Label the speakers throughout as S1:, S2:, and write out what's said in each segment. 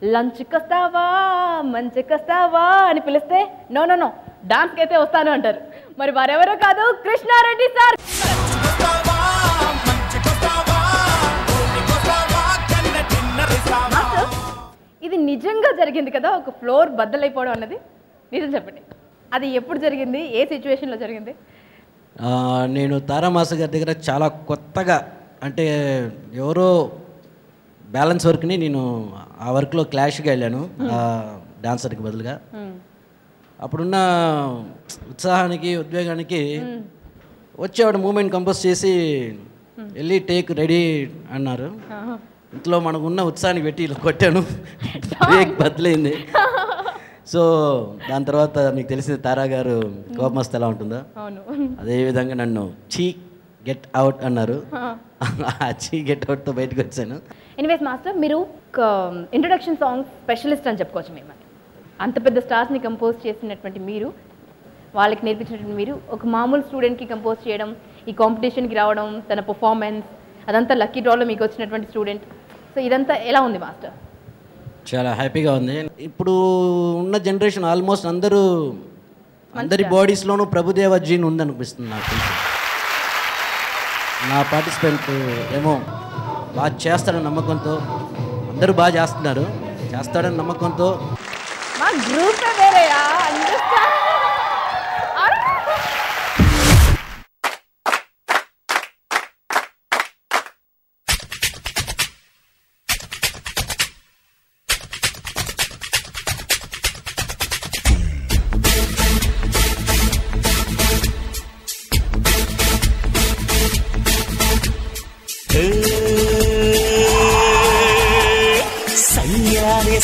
S1: లంచ్కి వస్తావా మంచికి వస్తావా అని పిలిస్తే నో నో నో డాన్స్కి అయితే వస్తాను అంటారు. మరి వారెవరో కాదు కృష్ణారెడ్డి సార్. ఇది నిజంగా జరిగింది కదా, ఒక ఫ్లోర్ బద్దలైపోవడం అన్నది నిజం చెప్పండి, అది ఎప్పుడు జరిగింది, ఏ సిచ్యువేషన్లో జరిగింది?
S2: నేను తారామాస గారి దగ్గర చాలా కొత్తగా, అంటే ఎవరో బ్యాలెన్స్ వర్క్ని నేను ఆ వర్క్లో క్లాష్గా వెళ్ళాను డాన్సర్కి బదులుగా. అప్పుడున్న ఉత్సాహానికి ఉద్వేగానికి వచ్చేవాడు మూమెంట్ కంపోజ్ చేసి వెళ్ళి టేక్ రెడీ అన్నారు. ఇంట్లో మనకున్న ఉత్సాహాన్ని పెట్టి ఇలా కొట్టాను, బ్రేక్ బద్దలైంది. సో దాని తర్వాత మీకు తెలిసిన తారా గారు కోపం వస్తే ఎలా ఉంటుందో అదేవిధంగా నన్ను చీ గెట్ అవుట్ అన్నారు. ఆ చీ గెట్ అవుట్తో బయటకు వచ్చాను.
S1: ఎనీవేస్ మాస్టర్, మీరు ఇంట్రొడక్షన్ సాంగ్ స్పెషలిస్ట్ అని చెప్పుకోవచ్చు. మేము అంత పెద్ద స్టార్స్ని కంపోజ్ చేసినటువంటి మీరు, వాళ్ళకి నేర్పించినటువంటి మీరు, ఒక మామూలు స్టూడెంట్కి కంపోజ్ చేయడం, ఈ కాంపిటీషన్కి రావడం, తన పర్ఫార్మెన్స్ అదంతా లక్కీ డ్రాలో మీకు వచ్చినటువంటి స్టూడెంట్. సో ఇదంతా ఎలా ఉంది మాస్టర్?
S2: చాలా హ్యాపీగా ఉంది. ఇప్పుడు ఉన్న జనరేషన్ ఆల్మోస్ట్ అందరి బాడీస్లోనూ ప్రభుదేవ జీన్ ఉందనిపిస్తుంది నాకు. నా పార్టిసిపెంట్ ఏమో బాగా చేస్తాడని నమ్మకంతో, అందరూ బాగా చేస్తాడని నమ్మకంతో
S1: మా గ్రూప్ వేరేయా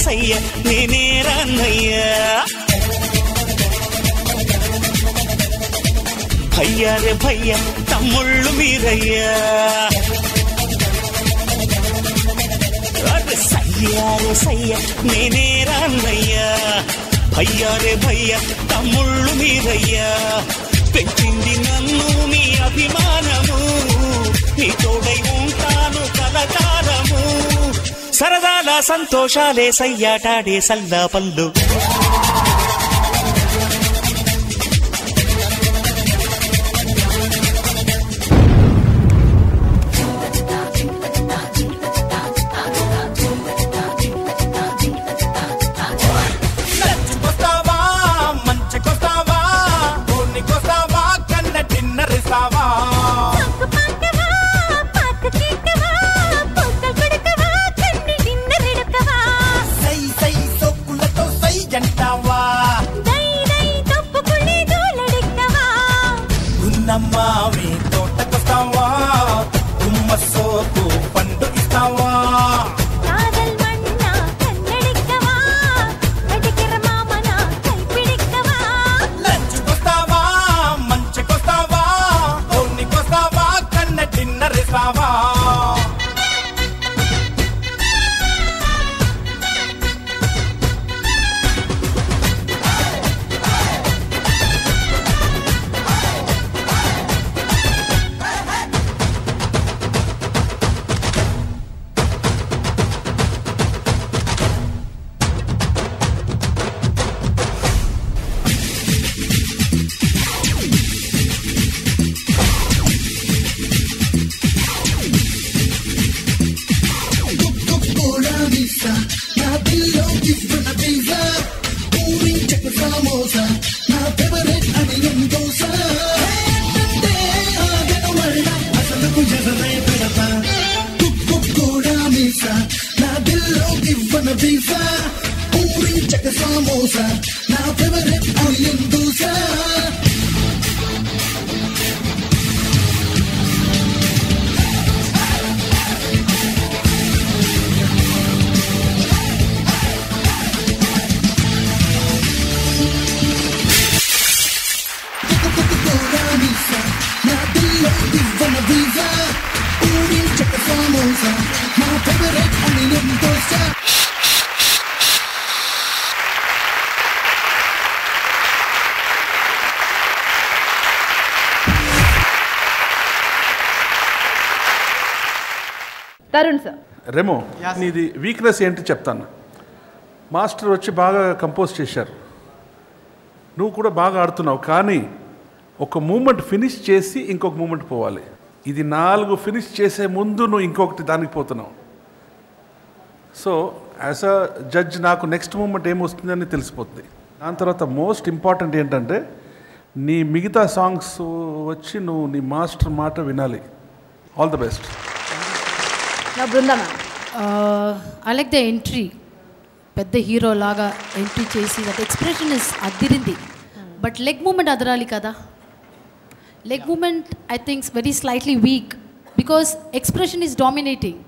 S3: సయ్య నేనే రాన్నయ్యా, భయ్యా రే భయ్యా తమ్ముళ్ళు మీరయ్యా, సయ్యా రే సయ్య నేనే రాన్నయ్యా, భయ్యా రే భయ్యా తమ్ముళ్ళు మీరయ్యా, పెంచింది నన్ను నీ అభిమానము, నీ తోడై ఉంటాను కలకాలము, సరదాల సంతోషాలే సయ్యాటాడే సల్లా పల్లు.
S4: నమ్మావి తోటకొస్తావా, గుమ్మ సోకు పండు ఇస్తావా, లంచ్కొస్తావా మంచికొస్తావా, ఓన్నికొస్తావా కన్న డిన్నర్ ఇస్తావా.
S1: తరుణ్ సార్,
S5: రెమో నీది వీక్నెస్ ఏంటి చెప్తాను. మాస్టర్ వచ్చి బాగా కంపోజ్ చేశారు, నువ్వు కూడా బాగా ఆడుతున్నావు, కానీ ఒక మూమెంట్ ఫినిష్ చేసి ఇంకొక మూమెంట్ పోవాలి. ఇది 4 ఫినిష్ చేసే ముందు నువ్వు ఇంకొకటి దానికి పోతున్నావు. సో యాజ్ అ జడ్జ్ నాకు నెక్స్ట్ మూమెంట్ ఏమొస్తుందని తెలిసిపోతుంది. దాని తర్వాత మోస్ట్ ఇంపార్టెంట్ ఏంటంటే నీ మిగతా సాంగ్స్ వచ్చి నువ్వు నీ మాస్టర్ మాట వినాలి. All the best.
S6: I like the entry. పెద్ద హీరో లాగా ఎంట్రీ చేసి that expression is Adirindi. But leg moment అదరాలి కదా. Leg moment I think very slightly week because expression is dominating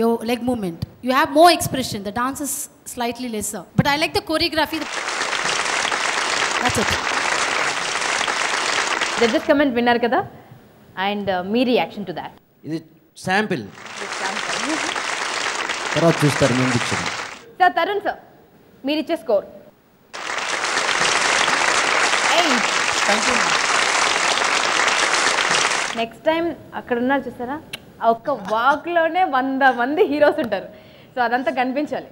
S6: your leg movement. You have more expression. The dance is slightly lesser. But I like the choreography. That's it.
S1: Judges comment winner kada and me reaction to that.
S2: ఇది sample, తర్వాత చూస్తారు మేము picture.
S1: Sir Tarun sir మీరు ఇచ్చే score. Next time అక్కడ ఉన్నారు చూస్తారా, ఒక్క వాక్లోనే 100 మంది హీరోస్ ఉంటారు. సో అదంతా కనిపించాలి.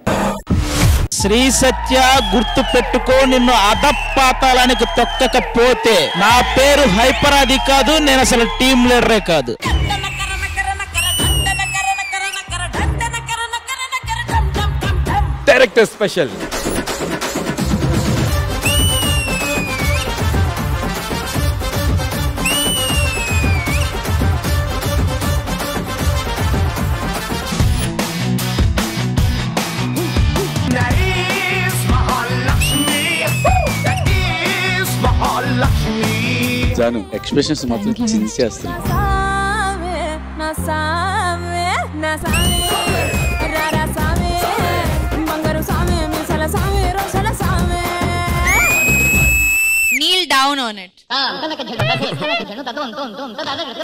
S7: శ్రీ సత్య గుర్తు పెట్టుకో, నిన్ను అధపాతాళానికి తొక్కకపోతే నా పేరు హైపర్ అది కాదు, నేను అసలు టీమ్ లీడరే కాదు. Director special.
S8: జాను ఎక్స్ప్రెషన్స్ మాత్రం చించేస్తుంది.
S9: Kneel down on it.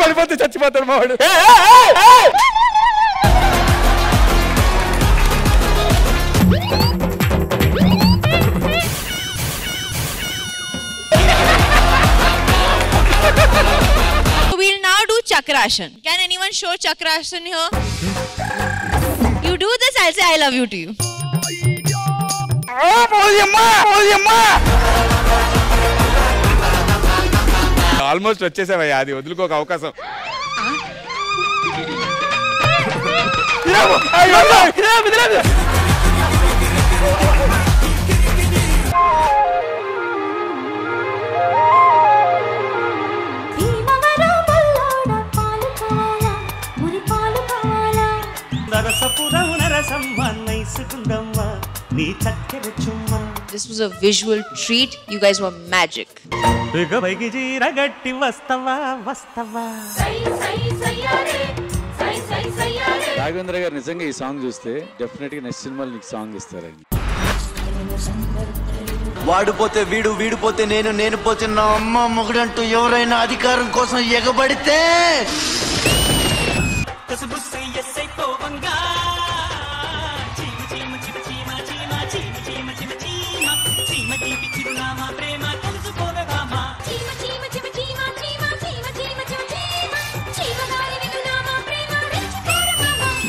S8: పడిపోతే చచ్చిపోతాడు మావాడు.
S9: We'll now do Chakrashan. Can anyone show Chakrashan here? You do this, I'll say I love you to you.
S8: Almost వచ్చేసావయ్యా, అది వదులుకోక అవకాశం.
S9: This was a visual treat. You guys were magic.
S8: Raghavendra గారు నిజంగా ఈ సాంగ్ చూస్తే డెఫినెట్ గా next సినిమాలో నీకు సాంగ్ ఇస్తారండి.
S10: వాడిపోతే వీడు, వీడిపోతే నేను, నేను పోతే నా అమ్మ మొగుడంటూ ఎవరైనా అధికారం కోసం ఎగబడితే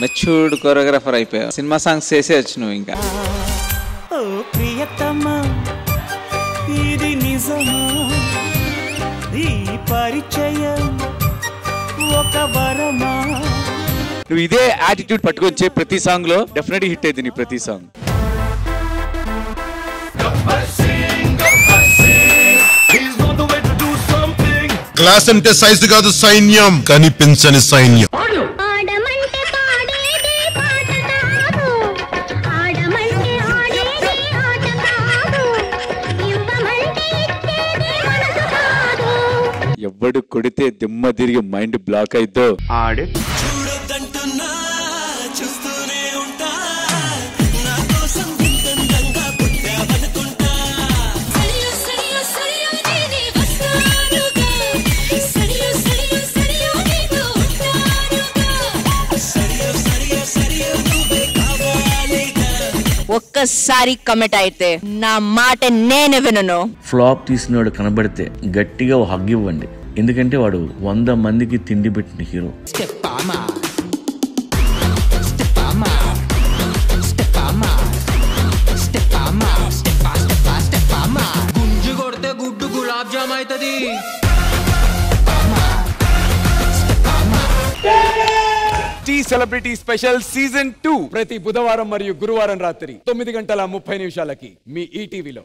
S11: మెచ్యూర్డ్ కొరియోగ్రాఫర్ అయిపోయా. సినిమా సాంగ్స్ చేసేయచ్చు నువ్వు ఇంకా.
S3: ప్రియతమా ఇది నిజమా, ఈ పరిచయం ఒక వరమా.
S8: నువ్వు ఇదే యాటిట్యూడ్ పట్టుకొచ్చే ప్రతి సాంగ్ లో డెఫినెట్ హిట్ అయింది నీ ప్రతి సాంగ్.
S12: క్లాస్ అంటే సైజు కాదు సైన్యం, కనిపించని సైన్యం.
S8: ఎవడు కొడితే దిమ్మ తిరిగి మైండ్ బ్లాక్ అయిద్దో ఆడే.
S9: ఒక్కసారి కమిట్ అయితే నా మాట నేను వినను.
S13: ఫ్లాప్ తీసినవాడు కనబడితే గట్టిగా హగ్ ఇవ్వండి, ఎందుకంటే వాడు 100 మందికి తిండి పెట్టిన హీరో.
S14: ఉంటది.
S15: టీ సెలబ్రిటీ స్పెషల్ సీజన్ 2 ప్రతి బుధవారం మరియు గురువారం రాత్రి 9:30 మీ ఈటీవీలో.